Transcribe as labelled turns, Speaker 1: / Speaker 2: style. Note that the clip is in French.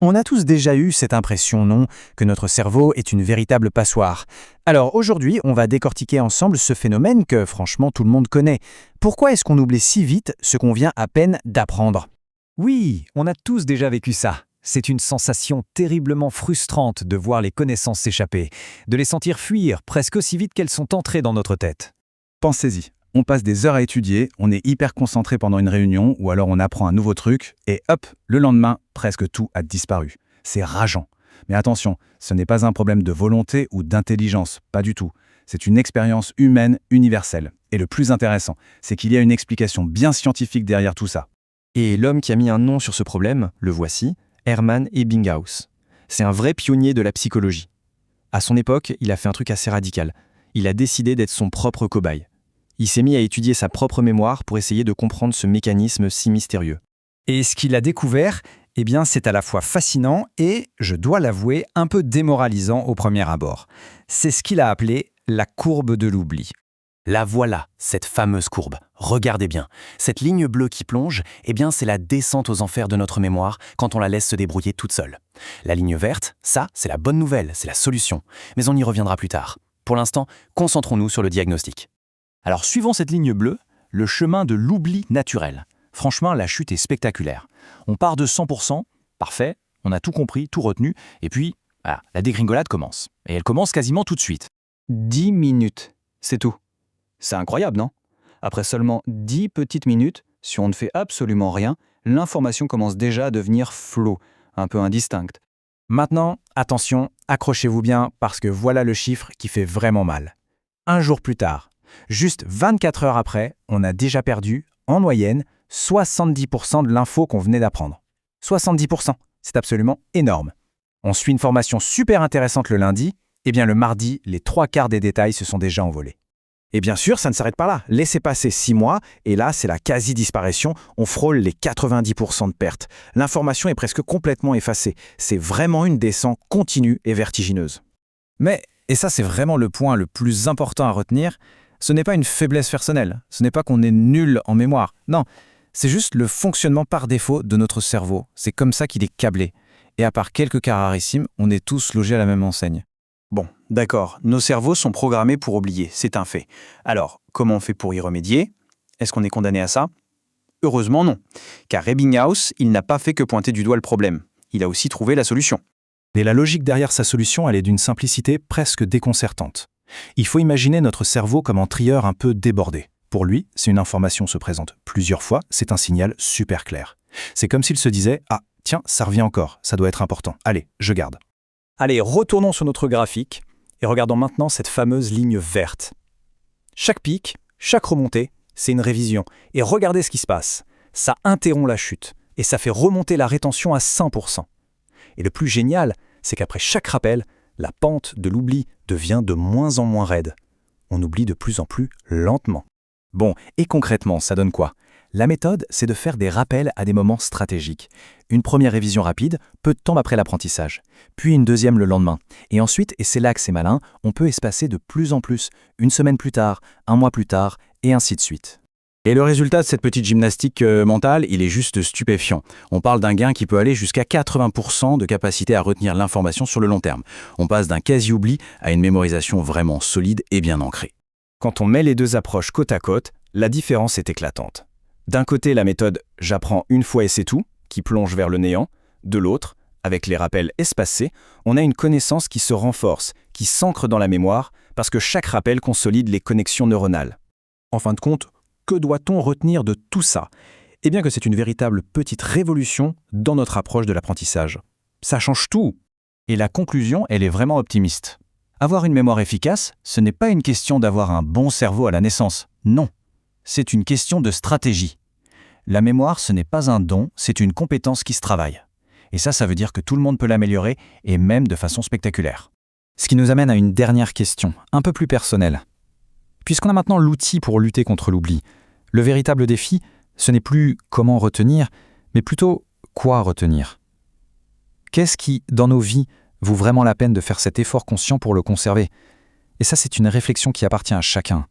Speaker 1: On a tous déjà eu cette impression, non, que notre cerveau est une véritable passoire. Alors aujourd'hui, on va décortiquer ensemble ce phénomène que franchement tout le monde connaît. Pourquoi est-ce qu'on oublie si vite ce qu'on vient à peine d'apprendre?
Speaker 2: Oui, on a tous déjà vécu ça. C'est une sensation terriblement frustrante de voir les connaissances s'échapper, de les sentir fuir presque aussi vite qu'elles sont entrées dans notre tête.
Speaker 3: Pensez-y, on passe des heures à étudier, on est hyper concentré pendant une réunion ou alors on apprend un nouveau truc et hop, le lendemain, presque tout a disparu. C'est rageant. Mais attention, ce n'est pas un problème de volonté ou d'intelligence, pas du tout. C'est une expérience humaine universelle. Et le plus intéressant, c'est qu'il y a une explication bien scientifique derrière tout ça.
Speaker 4: Et l'homme qui a mis un nom sur ce problème, le voici, Hermann Ebbinghaus. C'est un vrai pionnier de la psychologie. À son époque, il a fait un truc assez radical. Il a décidé d'être son propre cobaye. Il s'est mis à étudier sa propre mémoire pour essayer de comprendre ce mécanisme si mystérieux.
Speaker 2: Et ce qu'il a découvert, c'est à la fois fascinant et, je dois l'avouer, un peu démoralisant au premier abord. C'est ce qu'il a appelé la courbe de l'oubli.
Speaker 5: La voilà, cette fameuse courbe. Regardez bien. Cette ligne bleue qui plonge, c'est la descente aux enfers de notre mémoire quand on la laisse se débrouiller toute seule. La ligne verte, ça, c'est la bonne nouvelle, c'est la solution. Mais on y reviendra plus tard. Pour l'instant, concentrons-nous sur le diagnostic.
Speaker 6: Alors suivons cette ligne bleue, le chemin de l'oubli naturel. Franchement, la chute est spectaculaire. On part de 100%, parfait, on a tout compris, tout retenu, et puis, la dégringolade commence. Et elle commence quasiment tout de suite.
Speaker 7: 10 minutes, c'est tout. C'est incroyable, non? Après seulement 10 petites minutes, si on ne fait absolument rien, l'information commence déjà à devenir floue, un peu indistincte.
Speaker 1: Maintenant, attention, accrochez-vous bien parce que voilà le chiffre qui fait vraiment mal. Un jour plus tard, juste 24 heures après, on a déjà perdu, en moyenne, 70% de l'info qu'on venait d'apprendre. 70%, c'est absolument énorme. On suit une formation super intéressante le lundi, le mardi, les 3/4 des détails se sont déjà envolés. Et bien sûr, ça ne s'arrête pas là. Laissez passer 6 mois, et là, c'est la quasi-disparition. On frôle les 90% de pertes. L'information est presque complètement effacée. C'est vraiment une descente continue et vertigineuse.
Speaker 3: Mais, et ça c'est vraiment le point le plus important à retenir, ce n'est pas une faiblesse personnelle, ce n'est pas qu'on est nul en mémoire. Non, c'est juste le fonctionnement par défaut de notre cerveau. C'est comme ça qu'il est câblé. Et à part quelques cas rarissimes, on est tous logés à la même enseigne.
Speaker 8: Bon, d'accord, nos cerveaux sont programmés pour oublier, c'est un fait. Alors, comment on fait pour y remédier? Est-ce qu'on est condamné à ça? Heureusement non, car Ebbinghaus, il n'a pas fait que pointer du doigt le problème. Il a aussi trouvé la solution.
Speaker 3: Et la logique derrière sa solution, elle est d'une simplicité presque déconcertante. Il faut imaginer notre cerveau comme un trieur un peu débordé. Pour lui, si une information se présente plusieurs fois, c'est un signal super clair. C'est comme s'il se disait « Ah, tiens, ça revient encore, ça doit être important. Allez, je garde. »
Speaker 2: Allez, retournons sur notre graphique et regardons maintenant cette fameuse ligne verte. Chaque pic, chaque remontée, c'est une révision. Et regardez ce qui se passe. Ça interrompt la chute et ça fait remonter la rétention à 100%. Et le plus génial, c'est qu'après chaque rappel, la pente de l'oubli devient de moins en moins raide. On oublie de plus en plus lentement.
Speaker 1: Bon, et concrètement, ça donne quoi? La méthode, c'est de faire des rappels à des moments stratégiques. Une première révision rapide, peu de temps après l'apprentissage, puis une deuxième le lendemain. Et ensuite, et c'est là que c'est malin, on peut espacer de plus en plus, une semaine plus tard, un mois plus tard, et ainsi de suite.
Speaker 3: Et le résultat de cette petite gymnastique mentale, il est juste stupéfiant. On parle d'un gain qui peut aller jusqu'à 80% de capacité à retenir l'information sur le long terme. On passe d'un quasi-oubli à une mémorisation vraiment solide et bien ancrée.
Speaker 2: Quand on met les deux approches côte à côte, la différence est éclatante. D'un côté, la méthode « j'apprends une fois et c'est tout », qui plonge vers le néant. De l'autre, avec les rappels espacés, on a une connaissance qui se renforce, qui s'ancre dans la mémoire, parce que chaque rappel consolide les connexions neuronales. En fin de compte, que doit-on retenir de tout ça? Que c'est une véritable petite révolution dans notre approche de l'apprentissage. Ça change tout.
Speaker 3: Et la conclusion, elle est vraiment optimiste. Avoir une mémoire efficace, ce n'est pas une question d'avoir un bon cerveau à la naissance. Non. C'est une question de stratégie. La mémoire, ce n'est pas un don, c'est une compétence qui se travaille. Et ça veut dire que tout le monde peut l'améliorer, et même de façon spectaculaire.
Speaker 1: Ce qui nous amène à une dernière question, un peu plus personnelle. Puisqu'on a maintenant l'outil pour lutter contre l'oubli, le véritable défi, ce n'est plus comment retenir, mais plutôt quoi retenir. Qu'est-ce qui, dans nos vies, vaut vraiment la peine de faire cet effort conscient pour le conserver? Et ça, c'est une réflexion qui appartient à chacun.